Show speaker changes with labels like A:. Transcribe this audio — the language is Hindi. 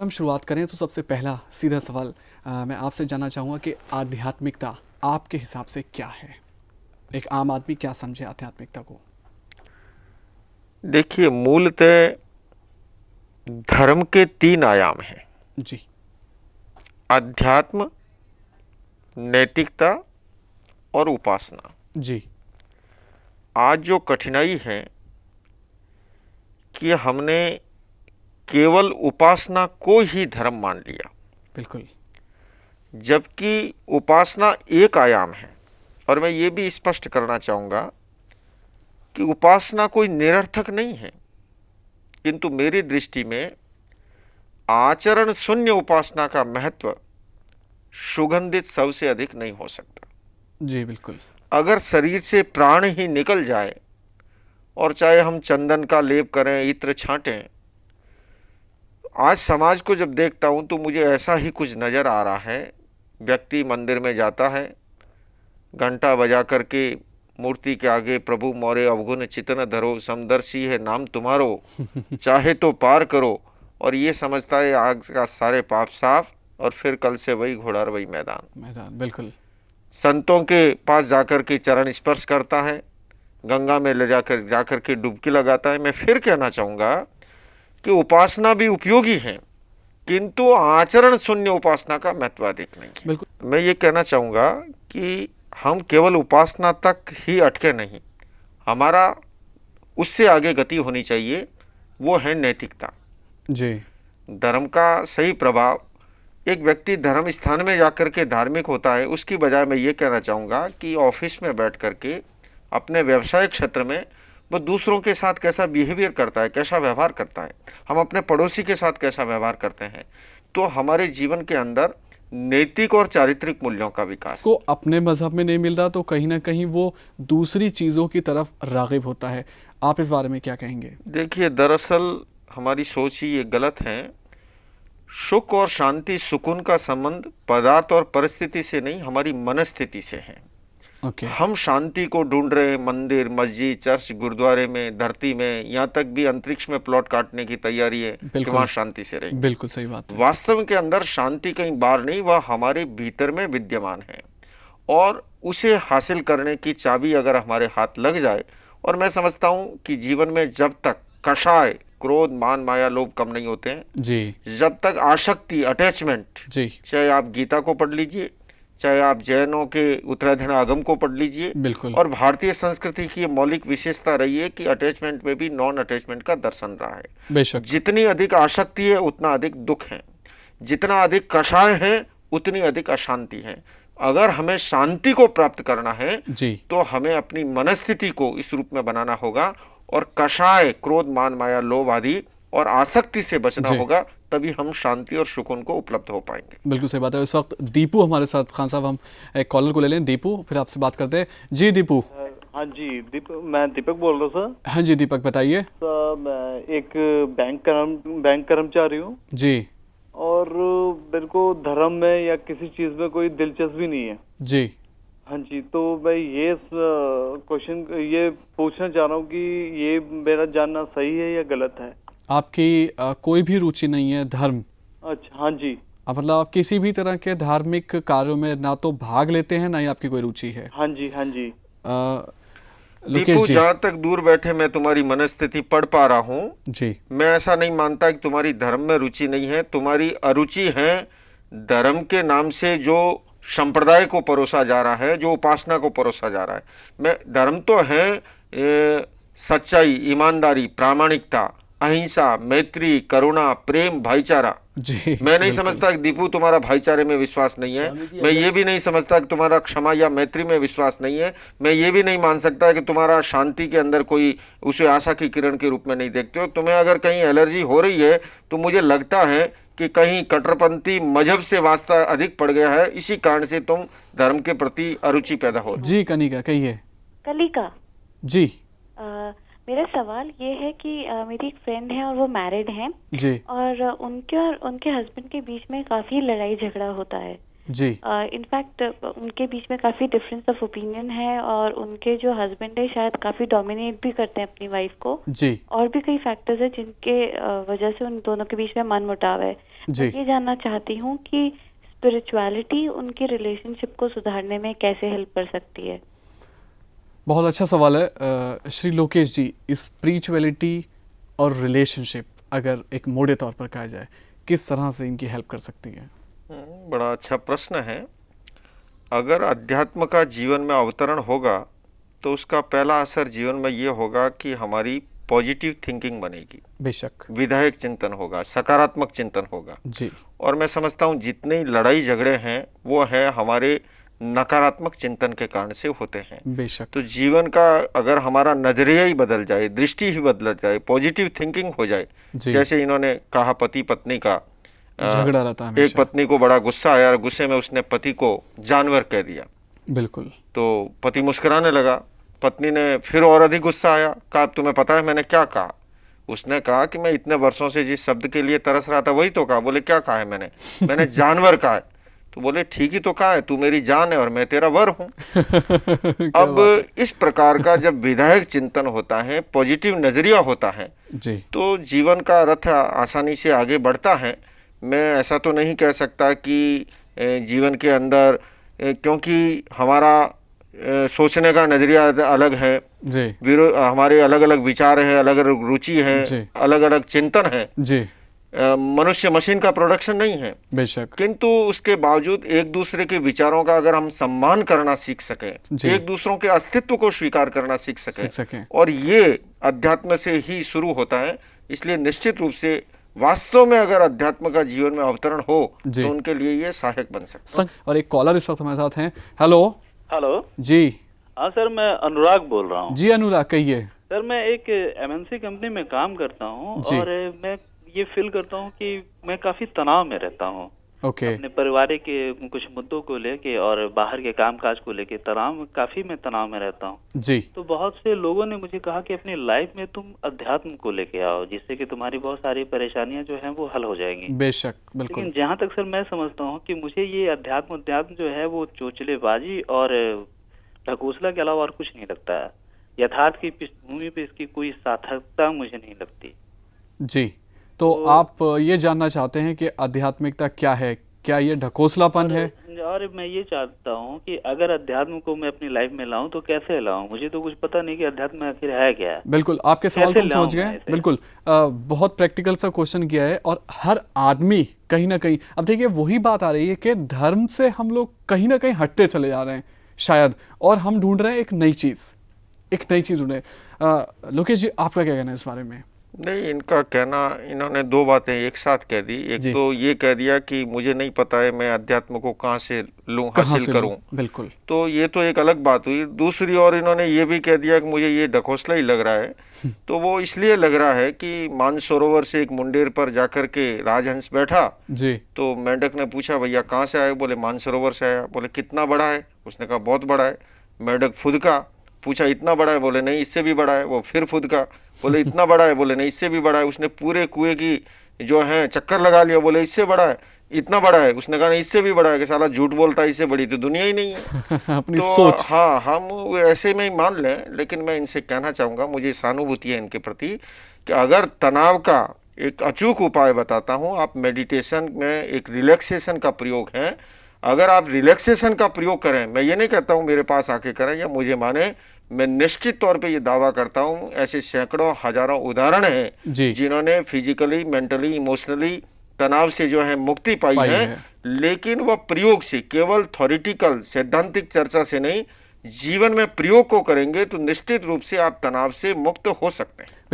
A: हम शुरुआत करें तो सबसे पहला सीधा सवाल मैं आपसे जानना चाहूँगा कि आध्यात्मिकता आपके हिसाब से क्या है? एक आम आदमी क्या समझे आध्यात्मिकता को?
B: देखिए, मूलतः धर्म के 3 आयाम हैं।
A: जी।
B: अध्यात्म, नैतिकता और उपासना।
A: जी।
B: आज जो कठिनाई है कि हमने केवल उपासना को ही धर्म मान लिया,
A: बिल्कुल।
B: जबकि उपासना एक आयाम है। और मैं ये भी स्पष्ट करना चाहूँगा कि उपासना कोई निरर्थक नहीं है, किंतु मेरी दृष्टि में आचरण शून्य उपासना का महत्व सुगंधित शव से अधिक नहीं हो सकता।
A: जी बिल्कुल।
B: अगर शरीर से प्राण ही निकल जाए और चाहे हम चंदन का लेप करें, इत्र छांटें, आज समाज को जब देखता हूं तो मुझे ऐसा ही कुछ नज़र आ रहा है। व्यक्ति मंदिर में जाता है, घंटा बजा करके मूर्ति के आगे प्रभु मोरे अवगुण चितन धरो, समदर्शी है नाम तुम्हारो, चाहे तो पार करो, और ये समझता है आज का सारे पाप साफ, और फिर कल से वही घोड़ा वही मैदान।
A: बिल्कुल।
B: संतों के पास जाकर के चरण स्पर्श करता है, गंगा में ले जाकर के डुबकी लगाता है। मैं फिर कहना चाहूँगा कि उपासना भी उपयोगी है, किंतु आचरण शून्य उपासना का महत्व अधिक नहीं है।
A: बिल्कुल।
B: मैं ये कहना चाहूँगा कि हम केवल उपासना तक ही अटके नहीं, हमारा उससे आगे गति होनी चाहिए, वो है नैतिकता।
A: जी।
B: धर्म का सही प्रभाव, एक व्यक्ति धर्म स्थान में जाकर के धार्मिक होता है, उसकी बजाय मैं ये कहना चाहूँगा कि ऑफिस में बैठ करके अपने व्यवसायिक क्षेत्र में वो दूसरों के साथ कैसा बिहेवियर करता है, कैसा व्यवहार करता है, हम अपने पड़ोसी के साथ कैसा व्यवहार करते हैं, तो हमारे जीवन के अंदर नैतिक और चारित्रिक मूल्यों का विकास
A: को अपने मजहब में नहीं मिल रहा तो कहीं ना कहीं वो दूसरी चीज़ों की तरफ रागिब होता है। आप इस बारे में क्या कहेंगे?
B: देखिए, दरअसल हमारी सोच ही ये गलत है। सुख और शांति, सुकून का संबंध पदार्थ और परिस्थिति से नहीं, हमारी मनस्थिति से है।
A: ओके।
B: हम शांति को ढूंढ रहे हैं मंदिर, मस्जिद, चर्च, गुरुद्वारे में, धरती में, यहाँ तक भी अंतरिक्ष में प्लॉट काटने की तैयारी है कि वहाँ शांति से रहेंगे।
A: बिल्कुल सही बात है।
B: वास्तव के अंदर शांति कहीं बाहर नहीं, वह हमारे भीतर में विद्यमान है, और उसे हासिल करने की चाबी अगर हमारे हाथ लग जाए, और मैं समझता हूँ कि जीवन में जब तक कषाय, क्रोध, मान, माया, लोभ कम नहीं होते हैं,
A: जी,
B: जब तक आसक्ति, अटैचमेंट,
A: जी,
B: चाहे आप गीता को पढ़ लीजिए, चाहे आप जैनों के उत्तराधीन आगम को पढ़ लीजिए,
A: बिल्कुल।
B: और भारतीय संस्कृति की ये मौलिक विशेषता रही है कि अटैचमेंट में भी नॉन अटैचमेंट का दर्शन रहा है।
A: बेशक।
B: जितनी अधिक आसक्ति है उतना अधिक दुख है, जितना अधिक कषाय है उतनी अधिक अशांति है। अगर हमें शांति को प्राप्त करना है
A: जी,
B: तो हमें अपनी मनस्थिति को इस रूप में बनाना होगा, और कषाय, क्रोध, मान, माया, लोभ आदि और आसक्ति से बचना
A: जी।
B: होगा, तभी हम शांति और सुकून को उपलब्ध हो पाएंगे।
A: बिल्कुल सही बात है। इस वक्त दीपू हमारे साथ। खान साहब, हम एक कॉलर को ले लें, दीपू, फिर आपसे बात करते हैं। जी दीपू।
C: हाँ जी, मैं दीपक बोल रहा हूँ सर।
A: हाँ जी दीपक, बताइए।
C: सर, मैं एक बैंक कर्मचारी हूँ,
A: जी,
C: और मेरे को धर्म में या किसी चीज में कोई दिलचस्पी नहीं है।
A: जी,
C: हाँ जी, तो मैं ये क्वेश्चन ये पूछना चाह रहा हूँ कि ये मेरा जानना सही है या गलत है?
A: आपकी कोई भी रुचि नहीं है धर्म?
C: अच्छा, हाँ जी।
A: मतलब आप किसी भी तरह के धार्मिक कार्यों में ना तो भाग लेते हैं, ना ही आपकी कोई रुचि है?
C: हाँ जी, हाँ जी।
A: लोकेश
B: दीपू,
A: जी।
B: जहां तक दूर बैठे मैं तुम्हारी मनस्थिति पढ़ पा रहा हूँ,
A: जी,
B: मैं ऐसा नहीं मानता कि तुम्हारी धर्म में रुचि नहीं है। तुम्हारी अरुचि है धर्म के नाम से जो संप्रदाय को परोसा जा रहा है, जो उपासना को परोसा जा रहा है। मैं धर्म तो है सच्चाई, ईमानदारी, प्रामाणिकता, अहिंसा, मैत्री, करुणा, प्रेम, भाईचारा।
A: जी।
B: मैं नहीं समझता कि दीपू तुम्हारा भाईचारे में विश्वास नहीं है। मैं ये भी नहीं समझता कि तुम्हारा क्षमा या मैत्री में विश्वास नहीं है। मैं ये भी नहीं मान सकता कि तुम्हारा शांति के अंदर कोई उसे आशा की किरण के रूप में नहीं देखते हो। तुम्हें अगर कहीं एलर्जी हो रही है तो मुझे लगता है कि कहीं कट्टरपंथी मजहब से वास्ता अधिक पड़ गया है, इसी कारण से तुम धर्म के प्रति अरुचि पैदा हो।
A: जी कनिका, कहिए।
D: कलिका
A: जी,
D: मेरा सवाल ये है कि मेरी एक फ्रेंड है और वो मैरिड हैं
A: जी,
D: और उनके हस्बैंड के बीच में काफी लड़ाई झगड़ा होता है।
A: जी
D: इनफैक्ट उनके बीच में काफ़ी डिफरेंस ऑफ ओपिनियन है और उनके जो हस्बैंड है शायद काफ़ी डोमिनेट भी करते हैं अपनी वाइफ को।
A: जी
D: और भी कई फैक्टर्स है जिनके वजह से उन दोनों के बीच में मनमुटाव है।
A: जी
D: मैं ये जानना चाहती हूँ कि स्पिरिचुअलिटी उनके रिलेशनशिप को सुधारने में कैसे हेल्प कर सकती है।
A: बहुत अच्छा सवाल है श्री लोकेश जी। स्पिरिचुअलिटी और रिलेशनशिप अगर एक मोटे तौर पर कहा जाए किस तरह से इनकी हेल्प कर सकती है?
B: बड़ा अच्छा प्रश्न है। अगर अध्यात्म का जीवन में अवतरण होगा तो उसका पहला असर जीवन में ये होगा कि हमारी पॉजिटिव थिंकिंग बनेगी,
A: बेशक
B: विधायक चिंतन होगा, सकारात्मक चिंतन होगा।
A: जी
B: और मैं समझता हूँ जितने लड़ाई झगड़े हैं वो है हमारे नकारात्मक चिंतन के कारण से होते हैं।
A: बेशक
B: तो जीवन का अगर हमारा नजरिया ही बदल जाए, दृष्टि ही बदल जाए, पॉजिटिव थिंकिंग हो जाए,
A: जी
B: जैसे इन्होंने कहा पति पत्नी का
A: झगड़ा रहता है
B: एक
A: हमेशा।
B: पत्नी को बड़ा गुस्सा आया और गुस्से में उसने पति को जानवर कह दिया।
A: बिल्कुल
B: तो पति मुस्कुराने लगा, पत्नी ने फिर और अधिक गुस्सा आया, कहा तुम्हें पता है मैंने क्या कहा? उसने कहा कि मैं इतने वर्षों से जिस शब्द के लिए तरस रहा था वही तो कहा। बोले क्या कहा है मैंने जानवर कहा है। तो बोले ठीक ही तो कहा है, तू मेरी जान है और मैं तेरा वर हूँ।
A: क्या
B: अब
A: बात है।
B: इस प्रकार का जब विधायक चिंतन होता है, पॉजिटिव नजरिया होता है,
A: जी
B: तो जीवन का रथ आसानी से आगे बढ़ता है। मैं ऐसा तो नहीं कह सकता कि जीवन के अंदर क्योंकि हमारा सोचने का नजरिया अलग है,
A: जी
B: हमारे अलग अलग विचार हैं, अलग अलग रुचि है,
A: जी।
B: अलग अलग चिंतन है।
A: जी
B: मनुष्य मशीन का प्रोडक्शन नहीं है,
A: बेशक
B: किंतु उसके बावजूद एक दूसरे के विचारों का अगर हम सम्मान करना सीख सकें,
A: जी।
B: एक दूसरों के अस्तित्व को स्वीकार करना सीख
A: सीख सकें।
B: और ये अध्यात्म से ही शुरू होता है। इसलिए निश्चित रूप से वास्तव में अगर अध्यात्म का जीवन में अवतरण हो
A: जी।
B: तो उनके लिए ये सहायक बन सकता है।
A: और एक कॉलर इस वक्त हमारे साथ हैं। Hello
C: hello.
A: जी
C: हाँ सर, मैं अनुराग बोल रहा हूँ।
A: जी अनुराग कहिए।
C: सर मैं एक एमएनसी कंपनी में काम करता हूँ
A: जी।
C: और मैं ये फील करता हूँ कि मैं काफी तनाव में रहता हूँ
A: ओके
C: अपने पारिवारिक के कुछ मुद्दों को लेके और बाहर के कामकाज को लेके काफी मैं तनाव में रहता हूँ।
A: जी
C: तो बहुत से लोगों ने मुझे कहा कि अपनी लाइफ में तुम अध्यात्म को लेके आओ जिससे कि तुम्हारी बहुत सारी परेशानियां जो हैं वो हल हो जाएंगी।
A: बेशक बिल्कुल
C: लेकिन जहाँ तक सर मैं समझता हूँ कि मुझे ये अध्यात्म जो है वो चोचलेबाजी और ढकोसला के अलावा और कुछ नहीं लगता है। यथार्थ की पृष्ठभूमि पे इसकी कोई सार्थकता मुझे नहीं लगती।
A: जी तो आप ये जानना चाहते हैं कि आध्यात्मिकता क्या है, क्या ये ढकोसलापन है?
C: और मैं ये चाहता हूँ कि अगर अध्यात्म को मैं अपनी लाइफ में लाऊं तो कैसे लाऊं? मुझे तो कुछ पता नहीं कि अध्यात्म आखिर है क्या है।
A: बिल्कुल आपके सवाल को हम
C: कैसे
A: समझ
C: लाऊं
A: गए।
C: मैं इसे?
A: बिल्कुल बहुत प्रैक्टिकल सा क्वेश्चन किया है और हर आदमी कहीं ना कहीं, अब देखिए वही बात आ रही है कि धर्म से हम लोग कहीं ना कहीं हटते चले जा रहे हैं शायद, और हम ढूंढ रहे हैं एक नई चीज़ ढूंढ रहे हैं। लोकेश जी आपका क्या कहना है इस बारे में?
B: नहीं, इनका कहना, इन्होंने दो बातें एक साथ कह दी। एक
A: जी।
B: तो ये कह दिया कि मुझे नहीं पता है मैं अध्यात्म को कहाँ से लूँ,
A: कहाँ
B: हासिल
A: से
B: करूँ।
A: लूं? बिल्कुल
B: तो ये तो एक अलग बात हुई। दूसरी ओर इन्होंने ये भी कह दिया कि मुझे ये ढकोसला ही लग रहा है। तो वो इसलिए लग रहा है कि मानसरोवर से एक मुंडेर पर जाकर के राजहंस बैठा,
A: जी
B: तो मेंढक ने पूछा भैया कहाँ से आए? बोले मानसरोवर से आया। बोले कितना बड़ा है? उसने कहा बहुत बड़ा है। मेंढक फुदका, पूछा इतना बड़ा है? बोले नहीं इससे भी बड़ा है। वो फिर फुदका, बोले इतना बड़ा है? बोले नहीं इससे भी बड़ा है। उसने पूरे कुएं की जो है चक्कर लगा लिया, बोले इससे बड़ा है, इतना बड़ा है। उसने कहा नहीं इससे भी बड़ा है। कि साला झूठ बोलता है, इससे बड़ी तो दुनिया ही नहीं है।
A: अपनी
B: तो
A: सोच।
B: हाँ, हम ऐसे में ही मान लें, लेकिन मैं इनसे कहना चाहूँगा, मुझे सहानुभूति है इनके प्रति, कि अगर तनाव का एक अचूक उपाय बताता हूँ, आप मेडिटेशन में एक रिलैक्सेशन का प्रयोग है। अगर आप रिलैक्सेशन का प्रयोग करें, मैं ये नहीं कहता हूँ मेरे पास आके करें या मुझे माने, मैं निश्चित तौर पे ये दावा करता हूँ ऐसे सैकड़ों हजारों उदाहरण हैं
A: जी
B: जिन्होंने फिजिकली, मेंटली, इमोशनली तनाव से जो है मुक्ति पाई है। लेकिन वह प्रयोग से, केवल थ्योरेटिकल सैद्धांतिक चर्चा से नहीं, जीवन में प्रयोग को करेंगे तो निश्चित रूप से आप तनाव से मुक्त हो सकते हैं।